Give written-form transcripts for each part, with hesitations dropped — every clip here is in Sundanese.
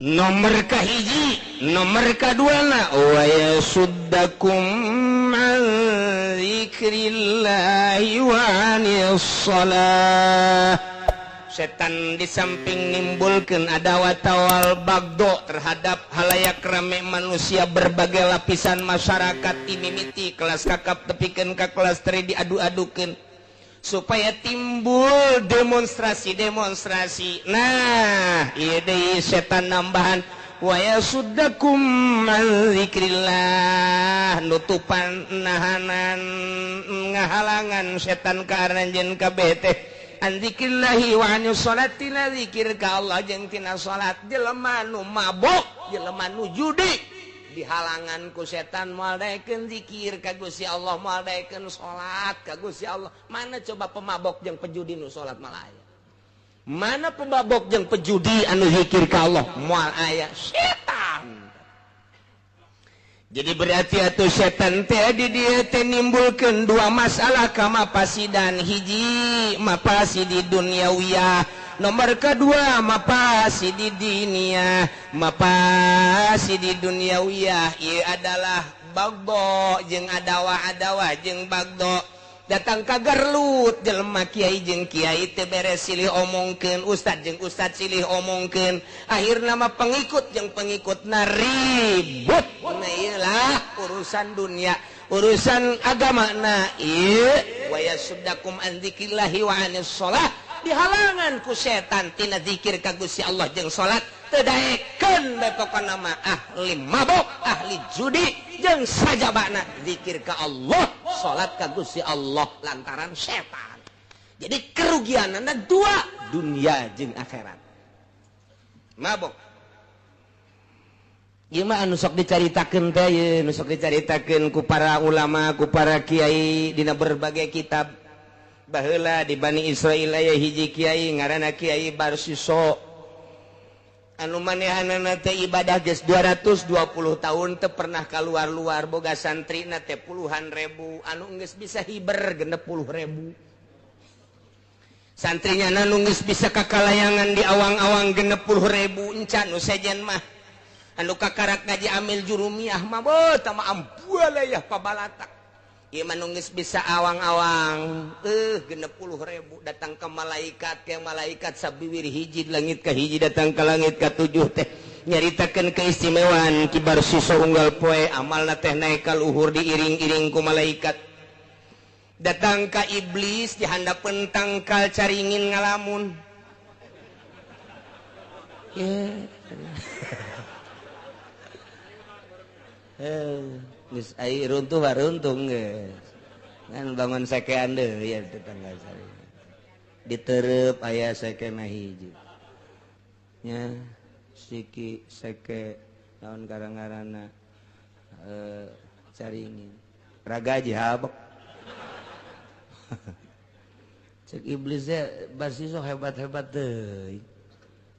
nomor kahiji nomor kedua wa yasuddakum an dzikrillahi wa anis shalah. Setan di samping nimbulkeun adawat wal bagdo terhadap halayak rame manusia berbagai lapisan masyarakat dimimiti kelas kakap tepikeun ka kelas teri diadu-adukeun supaya timbul demonstrasi. Nah, ieu deui setan nambahan wa yasuddakum an dzikrillah, nutupan nahanan ngahalangan setan ka aranjeun kabeh teh an dzikrillahi wa anis sholati, zikir ka Allah jeung tina salat. Jelema nu mabok, jelema nu judi dihalangan ku setan moal daekeun zikir ka Gusti Allah, moal daekeun salat ka Gusti Allah. Mana coba pemabok jeung pejudi nu salat moal aya? Mana pemabok jeung pejudi anu zikir ka Allah moal aya? Setan. Jadi berarti atuh setan teh di dieu teh nimbulkeun dua masalah ka mapasidan. Hiji mapasidi dunyawiyah, nomor kedua mapasidi diniyah. Mapasidi dunyawiyah ieu adalah bagdo jeung adawa jeung bagdo. Datang ka Garlut jelema kiai jeung kiai teu beres silih omongkeun, ustad jeung ustad silih omongkeun, akhirna mah pengikut jeung pengikutna ribut. Nah iyalah urusan dunia, urusan agama. Nah ieu wa yasuddakum an dzikrillahi wa anis shalah, dihalangan ku setan tina zikir ka Gusti Allah jeung salat. Teu daekeun bae pokona mah ahli mabok, ahli judi jeung sajabana zikir ka Allah, salat ka Gusti Allah lantaran setan. Jadi kerugianna dua, dunia jeung akhirat. Mabok ieu mah anu sok dicaritakeun teh ye, anu sok dicaritakeun ku para ulama, ku para kiai dina berbagai kitab. Baheula di Bani Israil aya hiji kiai ngaranna Kiai Barsiso, anu manehanana teh ibadah geus 220 tahun teu pernah kaluar-luar, boga santrina teh puluhan ribu, anu geus bisa hiber 60.000. Santrinya anu geus bisa kakalayangan di awang-awang 60.000 encan nu sejen mah. Anu kakarak ngaji amil jurumiyah mah beuh tah mah ambuala ya pabalatak. Ieu mah nu geus bisa awang-awang 60.000 datang ke malaikat, ke malaikat sabiwir hiji langit ka hiji datang ke langit ka 7 teh nyaritakeun keistimewaan Ki Barsiso unggal poe, amalna teh naek ka luhur diiring-iring ku malaikat. Datang ka iblis dihandapeun tangkal caringin ngalamun. Geus ai runtuh waruntung geus. Ngan bangun sakean deui ya tetangga sari. Ditereup aya sakena hiji. Nya siki sake naon garang-garana caringin. Raga jihabek. Cek iblis Barsiso hebat-hebat deui.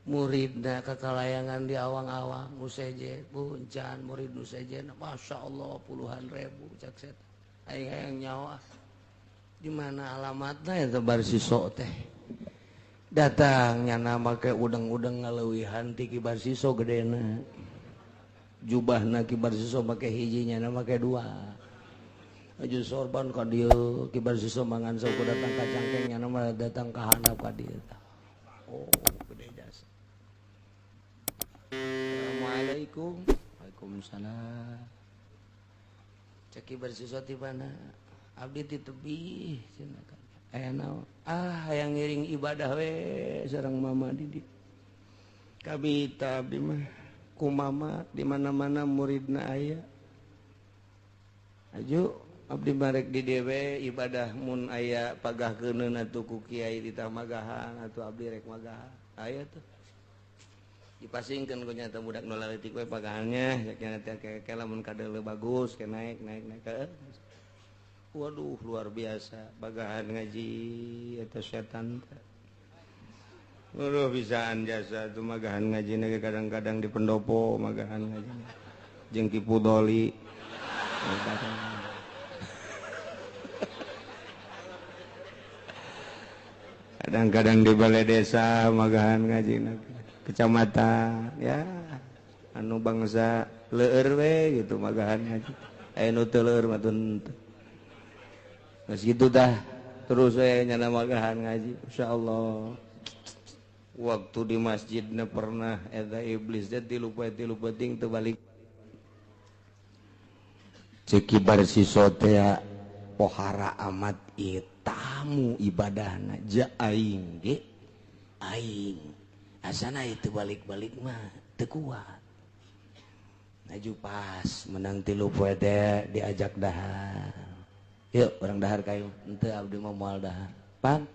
Muridna kakalayangan di awang-awang museje buncan murid museje masya Allah puluhan ribu cak set aing nyawa di mana alamatna eta Barsiso teh datang nyana make udeng-udeng ngaleuwihan ti Ki Barsiso gedena jubahna Ki Barsiso make hiji nyana make dua aju sorban ka dieu Ki Barsiso mangan sok datang ka cangkeng nyana mah datang ka handap ka dieu oh gede jasa. Assalamualaikum. Waalaikumsalam. Cek Ki Barsiso ti mana? Abdi ti tebih cenah kan. Aya naon? Hayang ngiring ibadah we sareng mama di dieu. Kabita abdi mah ku mama di mana-mana muridna aya. Aju abdi marek di dieu we ibadah mun aya pagahkeun atuh ku kiai di tamagahan atuh abdi rek magahan. Aya tuh. Dipasingkeun ku nyata budak nu leutik we pagahannya nya teh ke lamun kadeuleu bagus ke naik ke. Waduh luar biasa bagahan ngaji eta setan teh. Waduh bisaan jasa tuh magahan ngajina ge kadang-kadang di pendopo magahan ngajina. Jeung Ki Pudoli. Kadang-kadang di balai desa magahan ngajina. Kecamatan ya anu bangsa leur we gitu magahan ngaji anu teu leur mah teu geus kitu dah terus we nyana magahan ngaji insyaallah waktu di masjidna pernah eta iblis teh tilu penting teu balik ceuk kibar siswa teh pohara amat ieu tamu ibadahna ja aing ge aing asana itu balik-balik mah teu kuat ngaju pas menang 3 poe teh diajak dahar yuk orang dahar kayu henteu abdi mah moal dahar pan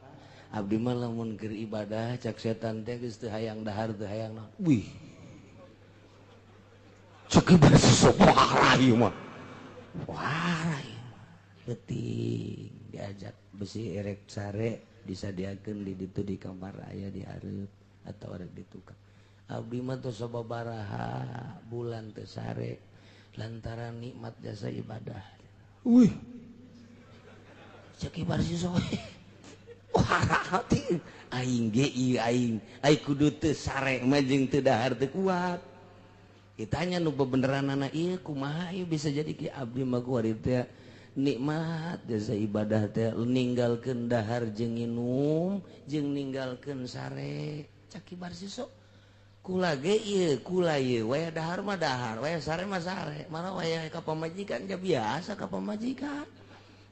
abdi mah lamun keur ibadah cak setan teh geus teu hayang dahar teu hayang naon wih cek ibadah sesopohara ieu mah wah penting diajak besi erek sare disadiakeun di ditu di kamar aya di hareup atau arek di tukang abdi mah tos sababaraha bulan teu sare lantaran nikmat jasa ibadah wih cek ibar siswa wah aing ge ieu aing kudu teu sare mah jeung teu dahar teu kuat ditanya nu bebeneranana ieu kumaha ieu bisa jadi ki abdi mah kuari teh nikmat jasa ibadah teh ninggalkeun dahar jeung nginum jeung ninggalkeun sare cak kibar siswa kula ge ieu kula ieu we dahar mah dahar we sare mah sare mana we ka pamajikan ja biasa ka pamajikan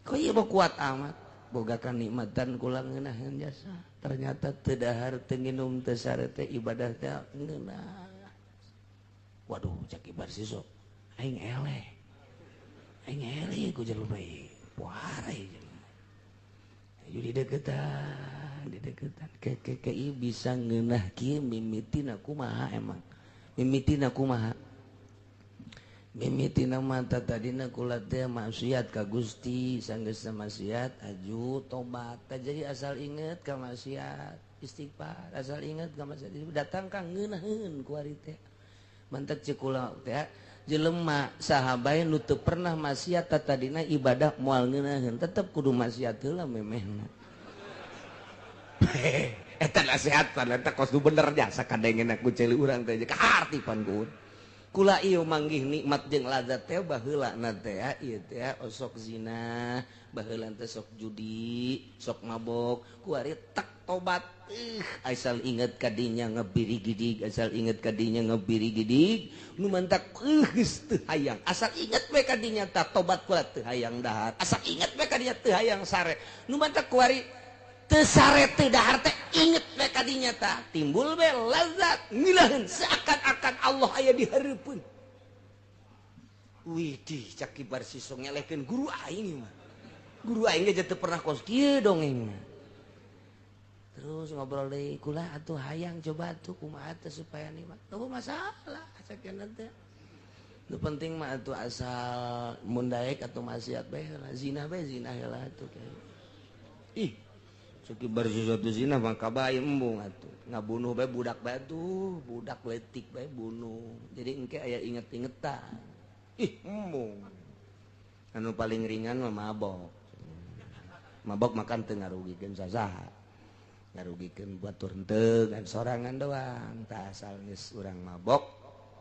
kok ieu mah kuat amat bogakan nikmatan kula ngeunaheun jasa ternyata teu dahar teu nginum teu sare teh ibadah teh ngeunah waduh cak kibar siswa aing eleh ku jalur bae puarai di deketan ke ieu bisa ngeunah kieu mimitina kumaha emang mimitina kumaha mimitina mata tadina kula teh maksiat ka Gusti sanggeus maksiat aju tobat jadi asal inget ka maksiat istighfar asal inget ka maksiat datang ka ngeunaheun ku ari teh mantek ceuk kula teh jelema sahabae nu teu pernah maksiat tadina ibadah moal ngeunaheun tetep kudu maksiat heula memehna eta nasehatan eta kos nu bener jasa kadengena ku ceuli urang teh kahartipan ku kula ieu manggih nikmat jeung lazat teh baheulana teh ieu teh sok zina baheula teh sok judi sok mabok ku ari tak tobat asal inget kadinya ngebiri-gidig asal inget kadinya ngebiri-gidig nu mantak geus teu hayang asal inget we kadinya tah tobat kula teu hayang dahar asal inget we kadinya teu hayang sare nu mantak kuari teu sare teu dahar teh inget we kadinya tah timbul we lazat ngilaheun seakan-akan Allah aya di hareupeun widih cak kibar siswa ngelehkeun guru aing mah guru aing ge teu pernah kos kieu dongeng terus ngobrol deui kula atuh hayang coba atuh kumaha teh supaya nikmat teu masalah sakeuna teh nu penting mah atuh asal mun daek atuh maksiat bae zina bae zina heula atuh ih Suki bersisuatu zina maka bayi embung atuh ngabunuh bae budak bae tuh budak letik bae bunuh jadi engke aya inget-ingetan embung anu paling ringan mah mabok makan teu ngarugikeun sasaha ngarugikeun batur henteu ngan sorangan doang tah asal geus urang mabok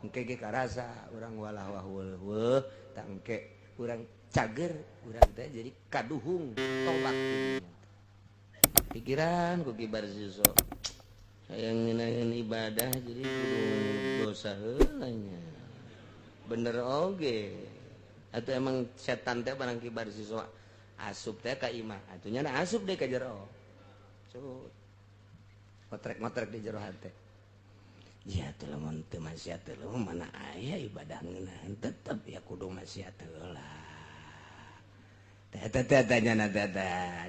engke ge karasa urang walah waheuh tah engke urang cager urang teh jadi kaduhung tobat pikiran ku kibar siswa hayang ngeunaheun ibadah jadi kudu dosa heula nya bener oge atuh emang setan teh barang kibar siswa asup teh ka imah atuh nya asup deui ka jero cut motrek-motrek di jero hate ya teh lamun teu maksiat teh mana aya ibadah ngeunaheun tetep ya kudu maksiat heula tanya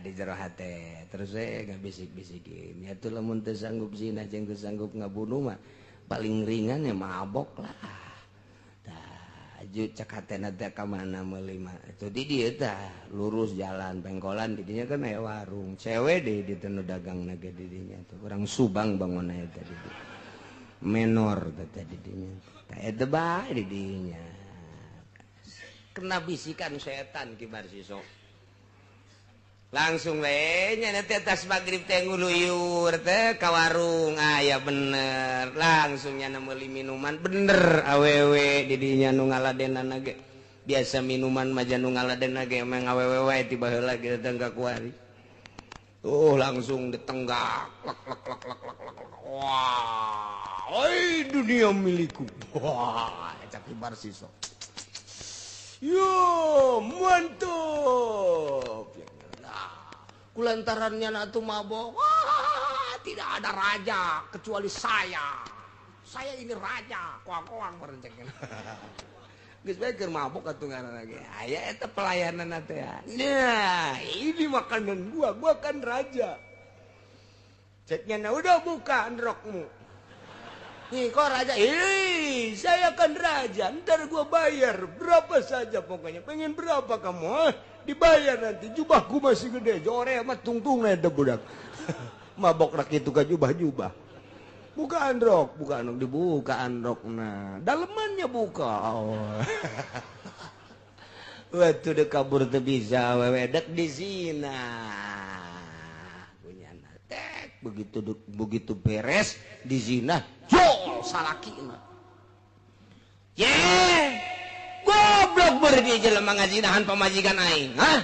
di jero hate terus ngabisik-bisikin ya tuh lamun teu sanggup zina jeung teu sanggup ngabunuh mah paling ringan ya mabok lah tah aju cak hatena teh ka mana meuli mah itu di dieu tah lurus jalan pengkolan di dinya kan aya warung cewek deui di teu dagangna ge di dinya tuh urang Subang bangunna eta di dieu menor teh di dinya tah eta bae di dinya kena bisikan setan kibar siswa langsung nya tas magrib teh nguluyur teh ka warung aya bener langsungnya nemeuli minuman bener awewe di dinya nu ngaladenana ge biasa minuman maja nu ngaladenana ge emang awewe wae tiba heula ge datang ka kuari langsung ditenggak lek lek lek lek lek lek wah oi dunia milikku wah cak Kibar Siso yo mantap kulantarannya natu mabok wah tidak ada raja kecuali saya ini raja koang-koang merencengkeun geus bae keur mabok atuh lagi aya eta pelayanan teh ya nah ini makanan gua kan raja ceknya udah buka rokmu nih kok raja saya kan raja ntar gua bayar berapa saja pokoknya pengen berapa kamu dibayar nanti jubahku masih gede jore mah tungtung ada budak mabok rak itu ka jubah buka androk dibuka androk nah dalemannya buka waktu dek kabur teu bisa wewe dek di zina punya tek begitu beres di zina jol salakina goblok beur dia jelema ngazinahan pamajikan aing hah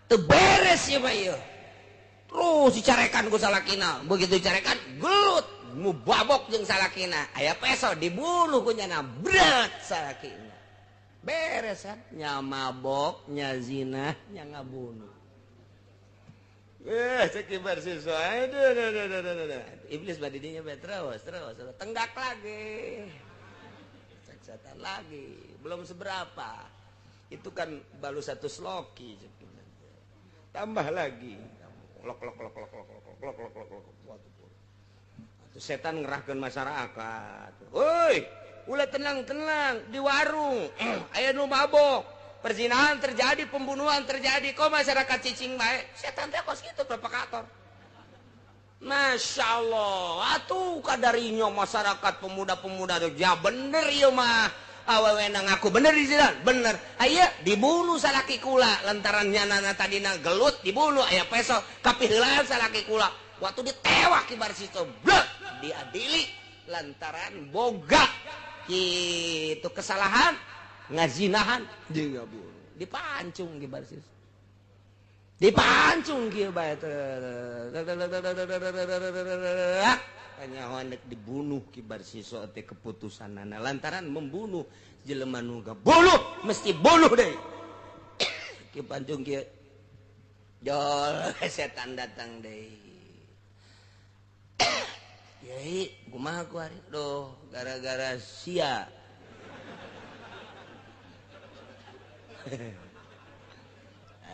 teu beres ya mah ieu terus dicarekan ku salakina begitu dicarekan gelut mubabok jeung salakina aya peso dibunuh ku nyana bret salakina beres kan nya mabok nya zina nya ngabunuh cek Kibar Siso aduh iblis badidinya terus tenggak lagi setan lagi belum seberapa itu kan baru satu sloki tambah lagi lok setan ngerahkeun masyarakat woi ulah tenang di warung aya nu mabok perzinahan terjadi pembunuhan terjadi kok masyarakat cicing bae setan teh kos kitu provokator Masya Allah atuh kadarinya masyarakat pemuda-pemuda ya bener ieu mah awewe ngaku bener di sini bener aya dibunuh salaki kula lantaran nyanana tadina gelut dibunuh aya peso kapiheulaan salaki kula waktu ditewak Kibar Siso blek diadili lantaran boga kitu kesalahan ngazinahan jeung ngabunuh dipancung Kibar Siso dipancung kieu bae hanya hendak dibunuh Kibar Siso teh keputusanana lantaran membunuh jelema nu bunuh mesti bunuh deui kieu pancung kieu jol setan datang deui yai kumaha ku ari doh gara-gara sia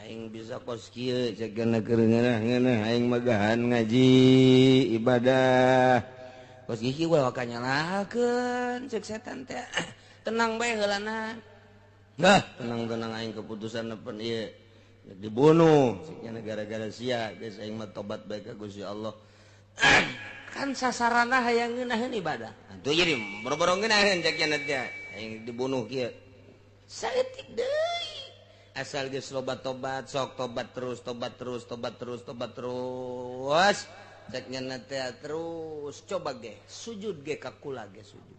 aing bisa kos kieu cegana keur ngeunah aing magahan ngaji ibadah kos kieu we wakanyalakeun ceuk setan teh tenang bae heulana nah tenang aing keputusan nepen ieu dibunuh cegana gara-gara sia geus aing mah tobat bae ka Gusti Allah kan sasaranna hayang ngeunaheun ibadah atuh jadi boro-boro ngeunaheun cegana teh aing dibunuh kieu saeutik deui asal geus loba tobat sok tobat terus cek nyana teh terus coba ge sujud ge ka kula ge sujud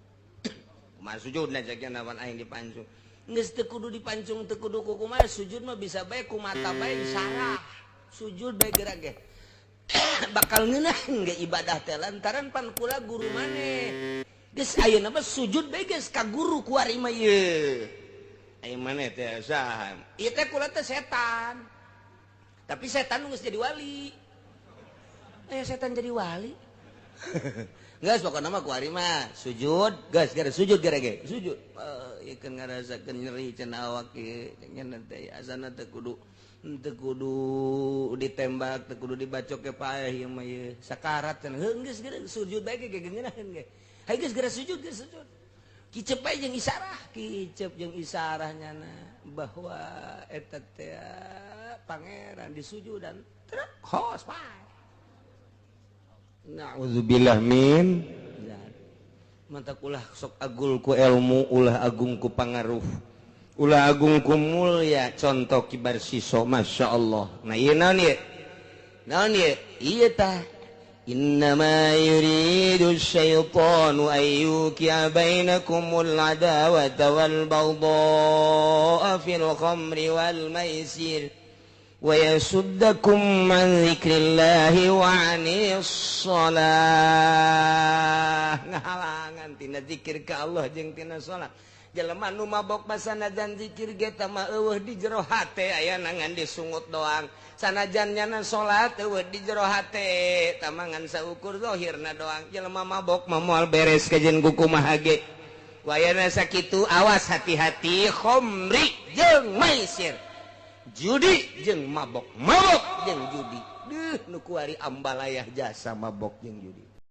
kumaha sujudna cek nyana wan aing dipancung geus teu kudu dipancung teu kudu kumaha sujud mah bisa bae ku mata bae disarah sujud bae geura ge bakal ngeunaheun ge ibadah teh lantaran pan kula guru maneh geus ayeuna mah sujud bae geus ka guru ku ari mah ieu ayo mana teh saha ieu teh kula teh setan tapi setan geus jadi wali setan jadi wali geus pokona mah ku ari mah sujud geus gara sujud gara ge sujud ieu keun ngarasakeun nyeri cenah awak ieu nya teh asana teh kudu ditembak teh kudu dibacok ke paeh ieu mah ieu sakarat cenah geus gara sujud bae ge ngeunaheun ge hayu geus gara sujud geus sujud kicep bae jeung isarah kicep jeung isarahnya bahwa eta teh pangeran disujudan terus hos bae na'udzubillah min mantak ulah sok agul ku ilmu ulah agung ku pangaruh ulah agung kumul ya contoh kibar siso masya Allah nah iya naon ya iya tah innama yuridu syaitanu ayyuki'a bainakumul adawata wal baghdha'a fil khamri wal maisir wa yasuddakum an dzikrillahi wa 'anis shalah ngahalangan tina zikir ka Allah jeung tina salat jelema nu mabok sanajan zikir ge tah mah eueuh di jero hate aya nangan disungut doang sanajan nyana salat eueuh di jero hate tah mangan saukur zahirna doang jelema mabok mah moal beres kajen kumaha ge wayana sakitu awas hati-hati khamri jeung maisir judi jeung mabok jeung judi nu kuari ambalayah jasa mabok jeung judi